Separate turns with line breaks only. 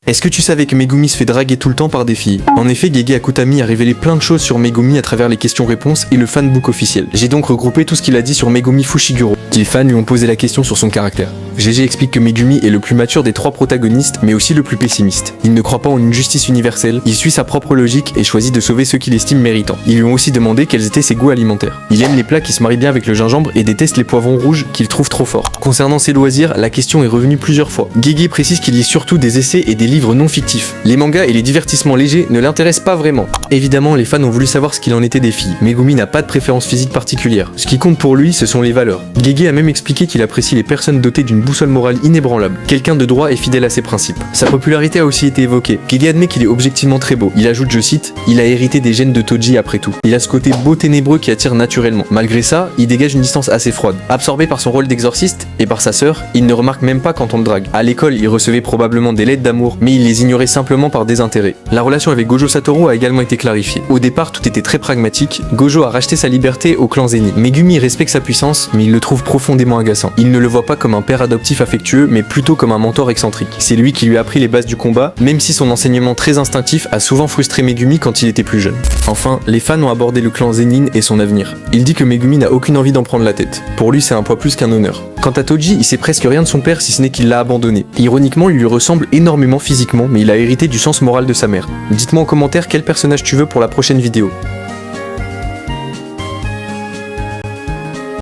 Est-ce que tu savais que Megumi se fait draguer tout le temps par des filles? En effet, Gege Akutami a révélé plein de choses sur Megumi à travers les questions-réponses et le fanbook officiel. J'ai donc regroupé tout ce qu'il a dit sur Megumi Fushiguro. Les fans lui ont posé la question sur son caractère. Gege explique que Megumi est le plus mature des trois protagonistes, mais aussi le plus pessimiste. Il ne croit pas en une justice universelle, il suit sa propre logique et choisit de sauver ceux qu'il estime méritants. Ils lui ont aussi demandé quels étaient ses goûts alimentaires. Il aime les plats qui se marient bien avec le gingembre et déteste les poivrons rouges qu'il trouve trop forts. Concernant ses loisirs, la question est revenue plusieurs fois. Gege précise qu'il lit surtout des essais et des livres non fictifs. Les mangas et les divertissements légers ne l'intéressent pas vraiment. Évidemment, les fans ont voulu savoir ce qu'il en était des filles. Megumi n'a pas de préférence physique particulière. Ce qui compte pour lui, ce sont les valeurs. Gege a même expliqué qu'il apprécie les personnes dotées d'une boussole morale inébranlable, quelqu'un de droit et fidèle à ses principes. Sa popularité a aussi été évoquée. Gege admet qu'il est objectivement très beau. Il ajoute, je cite, « Il a hérité des gènes de Toji après tout. Il a ce côté beau ténébreux qui attire naturellement. Malgré ça, il dégage une distance assez froide. Absorbé par son rôle d'exorciste et par sa sœur, il ne remarque même pas quand on le drague. À l'école, il recevait probablement des lettres d'amour, mais il les ignorait simplement par désintérêt. La relation avec Gojo Satoru a également été clarifiée. Au départ, tout était très pragmatique. Gojo a racheté sa liberté au clan Zenin. Megumi respecte sa puissance, mais il le trouve profondément agaçant. Il ne le voit pas comme un père adoptif affectueux, mais plutôt comme un mentor excentrique. C'est lui qui lui a appris les bases du combat, même si son enseignement très instinctif a souvent frustré Megumi quand il était plus jeune. Enfin, les fans ont abordé le clan Zenin et son avenir. Il dit que Megumi n'a aucune envie d'en prendre la tête. Pour lui, c'est un poids plus qu'un honneur. Quant à Toji, il sait presque rien de son père si ce n'est qu'il l'a abandonné. Ironiquement, il lui ressemble énormément physiquement, mais il a hérité du sens moral de sa mère. Dites-moi en commentaire quel personnage tu veux pour la prochaine vidéo.